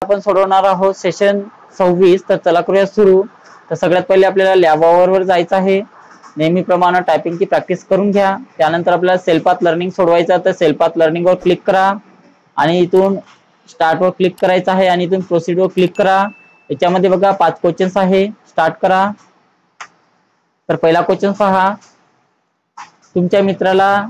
आपण सोडवणार आहोत सेशन 26. तर चला करूया सुरू. तर सगळ्यात पहिले आपल्याला लॅबवर जायचं आहे. नेहमीप्रमाणे टायपिंगची प्रॅक्टिस करून घ्या. त्यानंतर आपल्याला सेल्फ पाथ लर्निंग सोडवायचं, तर सेल्फ पाथ लर्निंगवर क्लिक करा आणि इथून स्टार्टवर क्लिक करायचं आहे आणि इथून प्रोसीडवर क्लिक करा. याच्यामध्ये बघा 5 क्वेश्चन्स आहे. स्टार्ट करा. तर पहिला क्वेश्चन पहा, तुमच्या मित्राला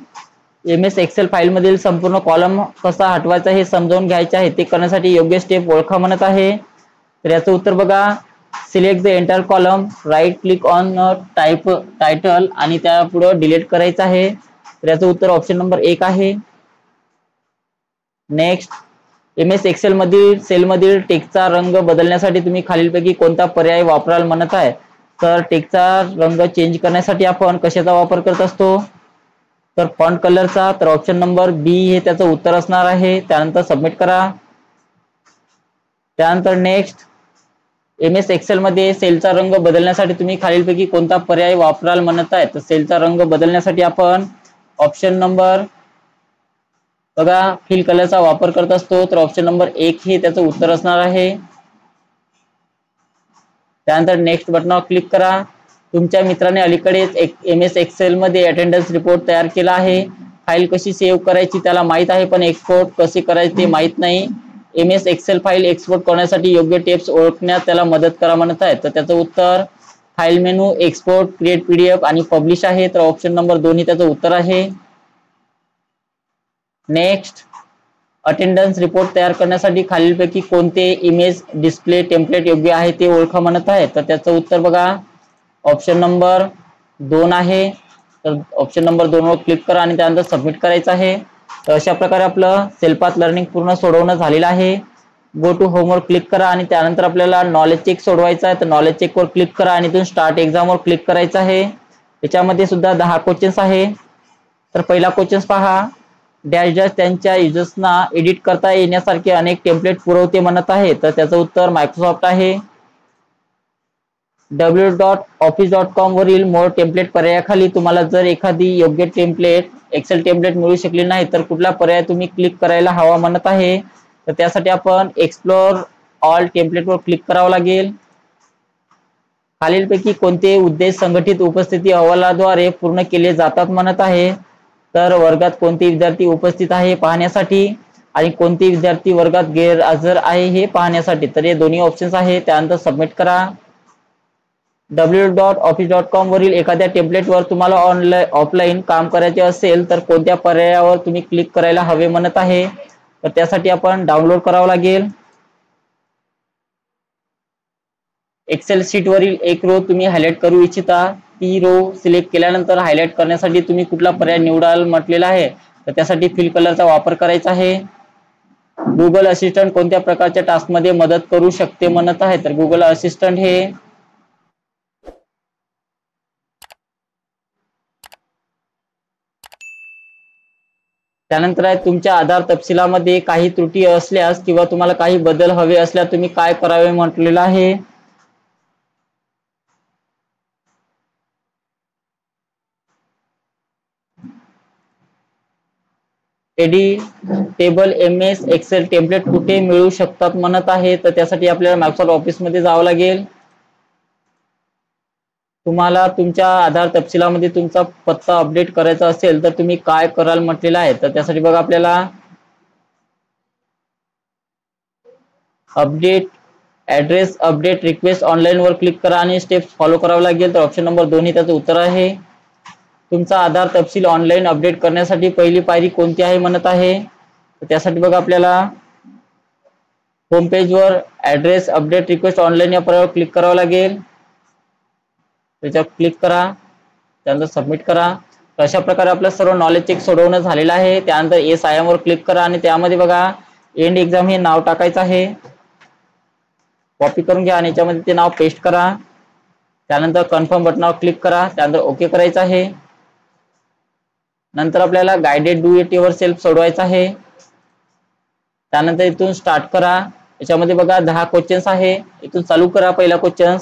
MS एक्सेल फाईल मधील संपूर्ण कॉलम कसा हटवायचा हे समजावून घ्यायचे आहे. ते करण्यासाठी योग्य स्टेप ओळखा म्हणत आहे. तर याचं उत्तर बघा, select the entire column, right click on title आणि त्या पुढे डिलीट करायचं आहे. तर याचं उत्तर ऑप्शन नंबर 1 आहे. नेक्स्ट, MS एक्सेल मधील सेल मधील टेक्स्टचा रंग बदलण्यासाठी तुम्ही खालीलपैकी कोणता पर्याय वापराल म्हणत आहे. तर टेक्स्टचा रंग चेंज करण्यासाठी आपण कशाचा वापर करत असतो, तर फॉन्ट कलरचा. तर ऑप्शन नंबर बी हे त्याचं उत्तर असणार आहे. त्यानंतर सबमिट करा. त्यानंतर नेक्स्ट, MS एक्सेल मध्ये सेलचा रंग बदलण्यासाठी तुम्ही खालीलपैकी कोणता पर्याय वापराल म्हणत आहे. तर सेलचा रंग बदलण्यासाठी आपण ऑप्शन नंबर बघा फिल कलरचा वापर करत असतो. तर ऑप्शन नंबर 1 हे त्याचं उत्तर असणार आहे. त्यानंतर नेक्स्ट बटनावर क्लिक करा. तुमच्या मित्राने अलीकडेच MS एक्सेल मध्ये अटेंडन्स रिपोर्ट तयार केला आहे. फाईल कशी सेव्ह करायची त्याला माहित आहे, पण एक्सपोर्ट कसे करायचे ते माहित नाही. MS एक्सेल फाईल एक्सपोर्ट करण्यासाठी योग्य टिप्स ओळखण्यात त्याला मदत करा म्हणत आहे. तर त्याचं उत्तर file menu, export, create PDF आणि पब्लिश आहे. तर ऑप्शन नंबर 2 हे त्याचं उत्तर आहे. नेक्स्ट, अटेंडन्स रिपोर्ट तयार करण्यासाठी खालीलपैकी कोणते इमेज डिस्प्ले टेम्पलेट योग्य आहे ते ओळखा म्हणत आहे. तर त्याचं उत्तर बघा ऑप्शन नंबर 2 आहे. तर ऑप्शन नंबर 2 वर क्लिक करा आणि त्यानंतर सबमिट करायचं आहे. तर अशा प्रकारे आपलं सेल्फ पाथ लर्निंग पूर्ण सोडवणं झालेलं आहे. गो टू होमवर क्लिक करा आणि त्यानंतर आपल्याला नॉलेज चेक सोडवायचा आहे. तर नॉलेज चेक वर क्लिक करा आणि इथून स्टार्ट एक्झाम वर क्लिक करायचं आहे. त्याच्यामध्ये सुद्धा 10 क्वेश्चन्स आहे. तर पहिला क्वेश्चन पहा, डॅश डॅश त्यांच्या युजर्सना एडिट करता येण्यासारखे अनेक टेम्पलेट पुरवते म्हणत आहे. तर त्याचं उत्तर मायक्रोसॉफ्ट आहे. www.office.com वरील मोर टेम्पलेट पर्यायाखाली तुम्हाला जर एखादी योग्य टेम्पलेट एक्सेल टेम्पलेट मिळू शकली नाही तर कुठला पर्याय तुम्ही क्लिक करायला हवा म्हणत आहे. तर त्यासाठी आपण एक्सप्लोर ऑल टेम्पलेट वर क्लिक करावं लागेल. खालीलपैकी कोणते उद्देश संघटित उपस्थिती अहवालाद्वारे पूर्ण केले जातात म्हणत आहे. तर वर्गात कोणते विद्यार्थी उपस्थित आहे पाहण्यासाठी आणि कोणते विद्यार्थी वर्गात गैरहजर आहे हे पाहण्यासाठी. तर हे दोन्ही ऑप्शन्स आहे. त्यानंतर सबमिट करा. www.office.com वरील एखाद्या टेम्पलेटवर तुम्हाला ऑफलाईन काम करायचे असेल तर कोणत्या पर्यायावर तुम्ही क्लिक करायला हवे म्हणत आहे. तर त्यासाठी आपण डाउनलोड करावं लागेल. एक्सेल शीट वरील एक रो तुम्ही हायलाइट करू इच्छिता. ती रो सिलेक्ट केल्यानंतर हायलाइट करण्यासाठी तुम्ही कुठला पर्याय निवडाल म्हटलेला आहे. तर त्यासाठी फिल कलरचा वापर करायचा आहे. गुगल असिस्टंट कोणत्या प्रकारच्या टास्क मध्ये मदत करू शकते म्हणत आहे. तर गुगल असिस्टंट हे त्यानंतर आहे तुमच्या आधार तपशिलामध्ये काही त्रुटी असल्यास किंवा तुम्हाला काही बदल हवे असल्यास तुम्ही काय करावे म्हटलेलं आहे. एडिटेबल MS एक्सेल टेम्पलेट कुठे मिळू शकतात म्हणत आहे. तर त्यासाठी आपल्याला मायक्रोसॉफ्ट ऑफिस मध्ये जावं लागेल. तुम्हाला तुमच्या आधार तपशिलामध्ये तुमचा पत्ता अपडेट करायचा असेल तर तुम्ही काय कराल म्हटलेलं आहे. तर त्यासाठी बघा आपल्याला update address update request online वर क्लिक करा आणि स्टेप्स फॉलो करावे लागेल. तर ऑप्शन नंबर 2 हे त्याचं उत्तर आहे. तुमचा आधार तपशील ऑनलाईन अपडेट करण्यासाठी पहिली पायरी कोणती आहे म्हणत आहे. तर त्यासाठी बघा आपल्याला होम पेज वर ऍड्रेस अपडेट रिक्वेस्ट ऑनलाईन या पर्यायावर क्लिक करावं लागेल. त्याच्यावर क्लिक करा, त्यानंतर सबमिट करा. अशा प्रकारे आपलं सर्व नॉलेज चेक सोडवणं झालेलं आहे. त्यानंतर SIM वर क्लिक करा आणि त्यामध्ये बघा एंड एक्झाम हे नाव टाकायचं आहे. कॉपी करून घ्या आणि याच्यामध्ये ते नाव पेस्ट करा. त्यानंतर कन्फर्म बटनावर क्लिक करा, त्यानंतर ओके करायचं आहे. नंतर आपल्याला guided do it yourself सोडवायचं आहे. त्यानंतर इथून स्टार्ट करा. याच्यामध्ये बघा 10 क्वेश्चन्स आहे. इथून चालू करा पहिला क्वेश्चन.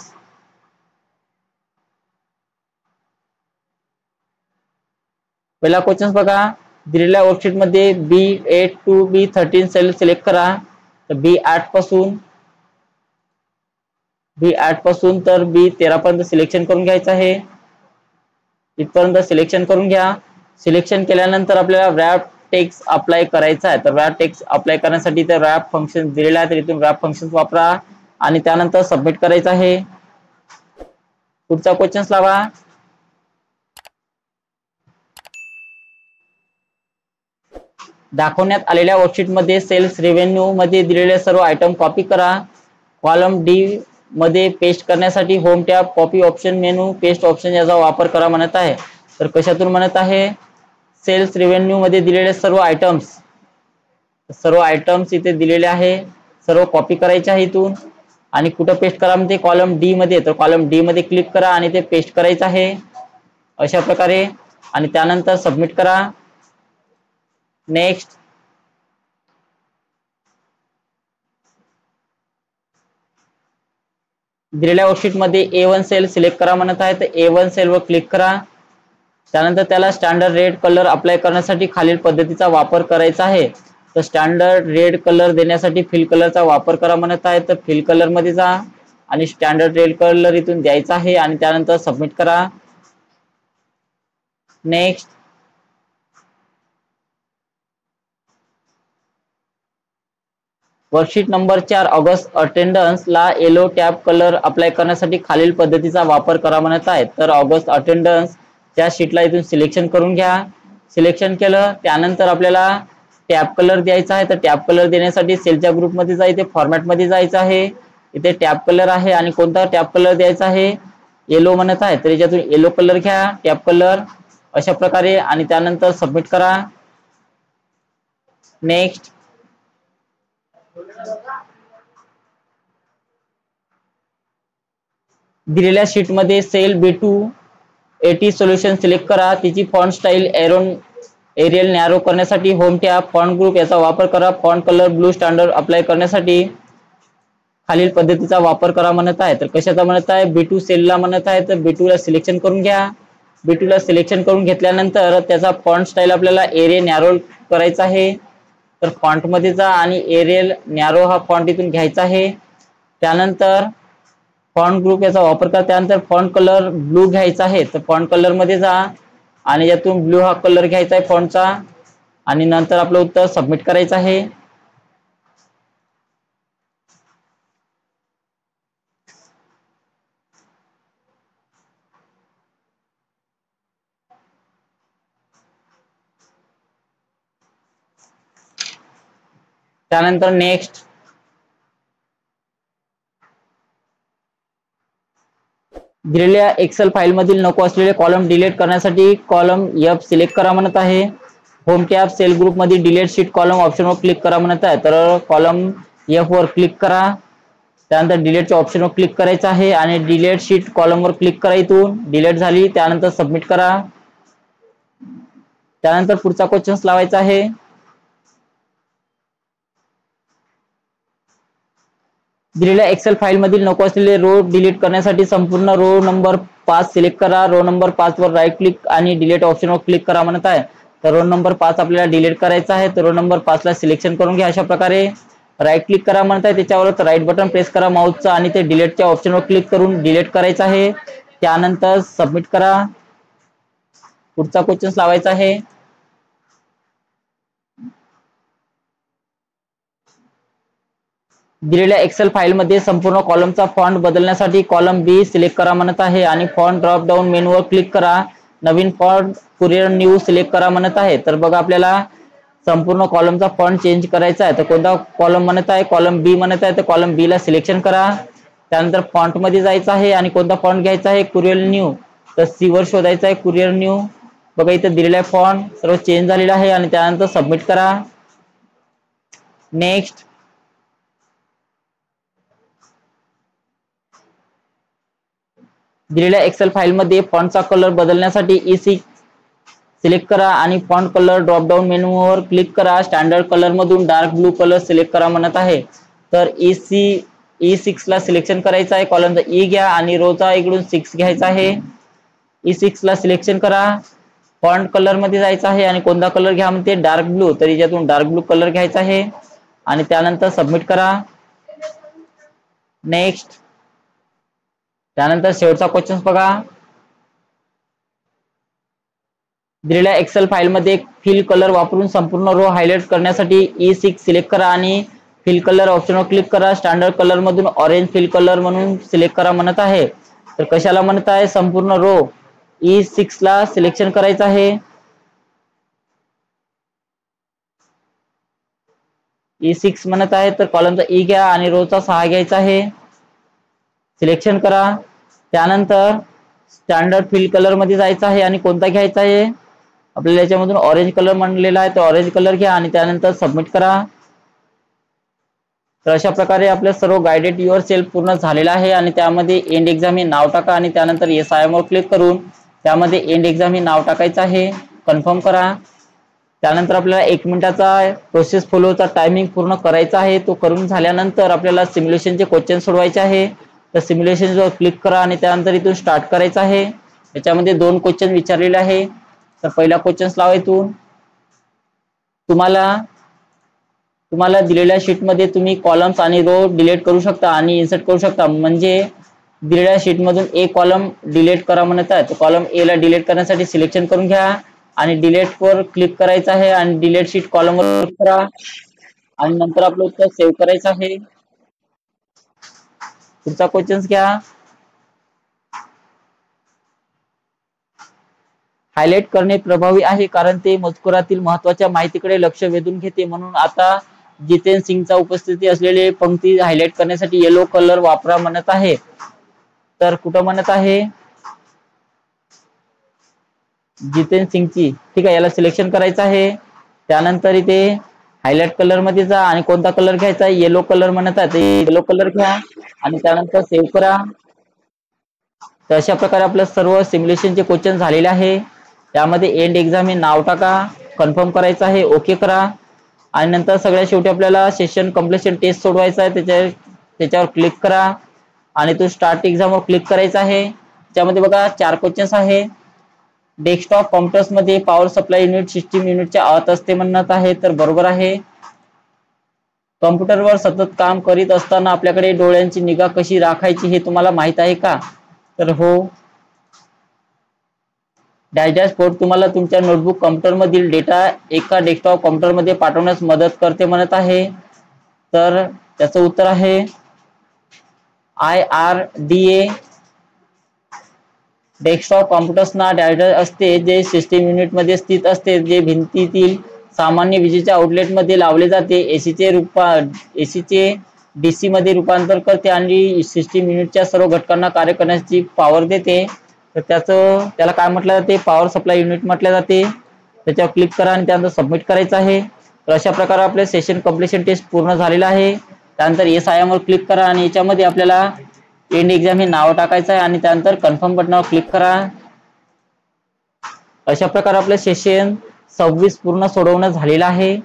पहिला क्वेश्चन बघा, दिलेल्या वर्कशीट मध्ये B8 to B13 sale select करा. तर B8 पासून तर B13 पर्यंत सिलेक्शन करून घ्यायचं आहे. इथपर्यंत सिलेक्शन करून घ्या. सिलेक्शन केल्यानंतर आपल्याला wrap टेक्स्ट अप्लाय करायचा आहे. तर wrap टेक्स्ट अप्लाय करण्यासाठी तर wrap फंक्शन दिलेलं आहे, तर इथून wrap फंक्शन वापरा आणि त्यानंतर सबमिट करायचं आहे. पुढचा क्वेश्चन लावा. दाखवण्यात आलेल्या वर्कशीट मध्ये सेल्स रेव्हेन्यू मध्ये दिलेले सर्व आयटम कॉपी करा. कॉलम डी मध्ये पेस्ट करण्यासाठी home tab, copy option, menu, paste option याचा वापर करा म्हणत आहे. तर कशातून म्हणत आहे? सेल्स रेव्हेन्यू मध्ये दिलेले सर्व आयटम्स इथे दिलेले आहे, सर्व कॉपी करायचे आहे इथून आणि कुठं पेस्ट करा म्हणते? कॉलम डी मध्ये. तर कॉलम डी मध्ये क्लिक करा आणि ते पेस्ट करायचं आहे अशा प्रकारे आणि त्यानंतर सबमिट करा. नेक्स्ट. दिलेल्या वर्कशीट मध्ये A1 सेल सिलेक्ट करा म्हणत आहे, तर A1 सेल वर क्लिक करा. त्यानंतर त्याला स्टँडर्ड रेड कलर अप्लाय करण्यासाठी खालील पद्धतीचा वापर करायचा आहे. तर स्टँडर्ड रेड कलर देण्यासाठी फिल कलरचा वापर करा म्हणत आहे, तर फिल कलर मध्ये जा आणि स्टँडर्ड रेड कलर इथून द्यायचा आहे आणि त्यानंतर सबमिट करा. Next. Worksheet number 4 August attendance ला येलो टॅब कलर अप्लाय करण्यासाठी खालील पद्धतीचा वापर करा म्हणत आहे. तर ऑगस्ट अटेंडन्स त्या शीटला इथून सिलेक्शन करून घ्या. सिलेक्शन केलं त्यानंतर आपल्याला टॅब कलर द्यायचा आहे. तर टॅब कलर देण्यासाठी सेलच्या ग्रुपमध्ये जा, इथे फॉर्मॅट मध्ये जायचं आहे. इथे टॅब कलर आहे आणि कोणता टॅब कलर द्यायचा आहे? येलो म्हणत आहे, तर याच्यातून येलो कलर घ्या, टॅब कलर अशा प्रकारे आणि त्यानंतर सबमिट करा. नेक्स्ट. दिलेल्या शीट मध्ये सेल B2 80 सोल्युशन सिलेक्ट करा. तिची फॉन्ट स्टाईल एरियल नॅरो करण्यासाठी होम टॅब, फॉन्ट ग्रुप याचा वापर करा. Font colour blue standard apply करण्यासाठी खालील पद्धतीचा वापर करा म्हणत आहे. तर कशाचा म्हणत आहे? B2 सेलला म्हणत आहे, तर B2 ला सिलेक्शन करून घ्या. B2 ला सिलेक्शन करून घेतल्यानंतर त्याचा फॉन्ट स्टाईल आपल्याला एरियल नॅरो करायचा आहे. तर फॉन्ट मध्ये जा आणि एरियल नॅरो हा फॉन्ट इथून घ्यायचा आहे. त्यानंतर फॉन्ट ग्रुप याचा वापर करा. त्यानंतर फॉन्ट कलर ब्लू घ्यायचा आहे, तर फॉन्ट कलर मध्ये जा आणि यातून ब्लू हा कलर घ्यायचा आहे फॉन्टचा आणि नंतर आपलं उत्तर सबमिट करायचं आहे. त्यानंतर नेक्स्ट. दिलेल्या एक्सेल फाईल मधील नको असलेले कॉलम डिलीट करण्यासाठी कॉलम F सिलेक्ट करा म्हणत आहे. होम टॅब सेल ग्रुप मध्ये डिलीट शीट कॉलम ऑप्शनवर क्लिक करा म्हणत आहे, तर कॉलम F वर क्लिक करा. त्यानंतर डिलीटच्या ऑप्शनवर क्लिक करायचं आहे आणि डिलीट शीट कॉलमवर क्लिक करा. इथून डिलीट झाली त्यानंतर सबमिट करा. त्यानंतर पुढचा क्वेश्चन लावायचा आहे. दिलेल्या एक्सेल फाईल मधील नको असलेले रो डिलीट करण्यासाठी संपूर्ण रो नंबर 5 सिलेक्ट करा. रो नंबर 5 वर राईट क्लिक आणि डिलीट ऑप्शनवर क्लिक करा म्हणत आहे. तर रो नंबर 5 आपल्याला डिलीट करायचा आहे, तर रो नंबर 5 ला सिलेक्शन करून घ्या. अशा प्रकारे राईट क्लिक करा म्हणत आहे, त्याच्यावर राईट बटन प्रेस करा माऊसचा आणि ते डिलीटच्या ऑप्शनवर क्लिक करून डिलीट करायचं आहे. त्यानंतर सबमिट करा. पुढचा क्वेश्चन लावायचा आहे. दिलेल्या एक्सेल फाईल मध्ये संपूर्ण कॉलमचा फॉन्ट बदलण्यासाठी कॉलम B सिलेक्ट करा म्हणत आहे आणि फॉन्ट ड्रॉप डाऊन मेनूवर क्लिक करा. नवीन फॉन्ट कुरिअर न्यू सिलेक्ट करा म्हणत आहे. तर बघा आपल्याला संपूर्ण कॉलमचा फॉन्ट चेंज करायचा आहे, तर कोणता कॉलम म्हणत आहे? कॉलम B म्हणत आहे, तर कॉलम B ला सिलेक्शन करा. त्यानंतर फॉन्ट मध्ये जायचं आहे आणि कोणता फॉन्ट घ्यायचा आहे? Courier new. तर C वर शोधायचा आहे कुरिअर न्यू. बघा इथे दिलेला आहे फॉन्ट सर्व चेंज झालेला आहे आणि त्यानंतर सबमिट करा. नेक्स्ट. दिलेल्या एक्सेल फाईल मध्ये फॉन्टचा कलर बदलण्यासाठी E6 सिलेक्ट करा आणि फॉन्ट कलर ड्रॉप डाऊन मेनूवर क्लिक करा. स्टँडर्ड कलर मधून डार्क ब्लू कलर सिलेक्ट करा म्हणत आहे, तर E6 ला सिलेक्शन करायचं आहे. कॉलमचा E घ्या आणि रोचा इकडून 6 घ्यायचा आहे. E6 ला सिलेक्शन करा. फॉन्ट कलर मध्ये जायचं आहे आणि कोणता कलर घ्या म्हणते? Dark blue. तर याच्यातून डार्क ब्लू कलर घ्यायचा आहे आणि त्यानंतर सबमिट करा. नेक्स्ट. त्यानंतर शेवटचा क्वेश्चन बघा. दिलेल्या एक्सेल फाईलमध्ये फिल कलर वापरून संपूर्ण रो हायलाइट करण्यासाठी E6 सिलेक्ट करा आणि फिल कलर ऑप्शनवर क्लिक करा. स्टँडर्ड कलर मधून ऑरेंज फिल कलर म्हणून सिलेक्ट करा म्हणत आहे. तर कशाला म्हणत आहे? संपूर्ण रो E6 ला सिलेक्शन करायचं आहे. E6 म्हणत आहे तर कॉलमचा E घ्या आणि रोचा 6 घ्यायचा आहे. सिलेक्शन करा. त्यानंतर स्टँडर्ड फिल कलर मध्ये जायचं आहे आणि कोणता घ्यायचा आहे? आपल्याला याच्यामधून ऑरेंज कलर म्हणलेला आहे, तर ऑरेंज कलर घ्या आणि त्यानंतर सबमिट करा. तर अशा प्रकारे आपलं सर्व गायडेड युअर सेल्फ पूर्ण झालेला आहे आणि त्यामध्ये एंड एक्झाम हे नाव टाका आणि त्यानंतर SIM वर क्लिक करून त्यामध्ये एंड एक्झाम हे नाव टाकायचं आहे. कन्फर्म करा. त्यानंतर आपल्याला 1 मिनिटाचा प्रोसेस फ्लोचा टायमिंग पूर्ण करायचा आहे. तो करून झाल्यानंतर आपल्याला सिम्युलेशनचे क्वेश्चन सोडवायचे आहे. तर सिम्युलेशनवर क्लिक करा आणि त्यानंतर इथून स्टार्ट करायचं आहे. याच्यामध्ये 2 क्वेश्चन विचारलेले आहे. तर पहिला क्वेश्चन लावा. इथून तुम्हाला दिलेल्या शीटमध्ये तुम्ही कॉलम्स आणि रो डिलीट करू शकता आणि इन्सर्ट करू शकता. म्हणजे दिलेल्या शीटमधून एक कॉलम डिलीट करा म्हणत आहे. तर कॉलम ए ला डिलीट करण्यासाठी सिलेक्शन करून घ्या आणि डिलीट वर क्लिक करायचं आहे आणि डिलीट शीट कॉलम वर क्लिक करा आणि नंतर आपलं उत्तर सेव्ह करायचं आहे. पुढचा क्वेश्चन घ्या. हायलाइट करणे प्रभावी आहे कारण ते मजकुरातील महत्वाच्या माहितीकडे लक्ष वेधून घेते. म्हणून आता जितेंद्र सिंगचा उपस्थिती असलेले पंक्ती हायलाइट करण्यासाठी येलो कलर वापरा म्हणत आहे. तर कुठं म्हणत आहे? जितेंद्र सिंगची. ठीक आहे, याला सिलेक्शन करायचं आहे. त्यानंतर इथे हायलाइट कलर मध्ये जा आणि कोणता कलर घ्यायचा? येलो कलर म्हणत आहे, येलो कलर घ्या आणि त्यानंतर सेव्ह करा. तर अशा प्रकारे आपलं सर्व सिम्युलेशनचे क्वेश्चन झालेले आहे. त्यामध्ये एंड एक्झाम हे नाव टाका. कन्फर्म करायचं आहे. ओके करा आणि नंतर सगळ्यात शेवटी आपल्याला सेशन कम्प्लिशन टेस्ट सोडवायचा आहे. त्याच्यावर क्लिक करा आणि तो स्टार्ट एक्झाम वर क्लिक करायचा आहे. त्यामध्ये बघा 4 क्वेश्चन्स आहे. डेस्कटॉप कॉम्प्युटर्स मध्ये पॉवर सप्लाय युनिट सिस्टीम युनिटच्या आत असते म्हणत आहे. तर बरोबर आहे. कॉम्प्युटरवर सतत काम करीत असताना आपल्याकडे डोळ्यांची निगा कशी राखायची हे तुम्हाला माहित आहे का? तर हो. डॅशबोर्ड तुम्हाला तुमच्या नोटबुक कॉम्प्युटर मधील डेटा एका डेस्कटॉप कॉम्प्युटर मध्ये पाठवण्यास मदत करते म्हणत आहे. तर त्याचं उत्तर आहे IRDA. डेस्कटॉप कॉम्प्युटर्सना डॅशबोर्ड असते जे सिस्टीम युनिट मध्ये स्थित असते, जे भिंतीतील सामान्य विजेच्या आउटलेट मध्ये लावले जाते. एसीचे DC मध्ये रूपांतर करते आणि सिस्टीम युनिटच्या सर्व घटकांना कार्य करण्याची पॉवर देते. तर त्याला काय म्हटलं जाते? पॉवर सप्लाय युनिट म्हटलं जाते. त्याच्यावर क्लिक करा आणि त्यानंतर सबमिट करायचं आहे. तर अशा प्रकारे आपले सेशन कम्प्लिशन टेस्ट पूर्ण झालेला आहे. त्यानंतर SIM वर क्लिक करा आणि याच्यामध्ये आपल्याला एंड एक्झाम हे नाव टाकायचं आहे आणि त्यानंतर कन्फर्म बटनावर क्लिक करा. अशा प्रकारे आपलं सेशन 26 पूर्ण सोडवणं झालेलं आहे.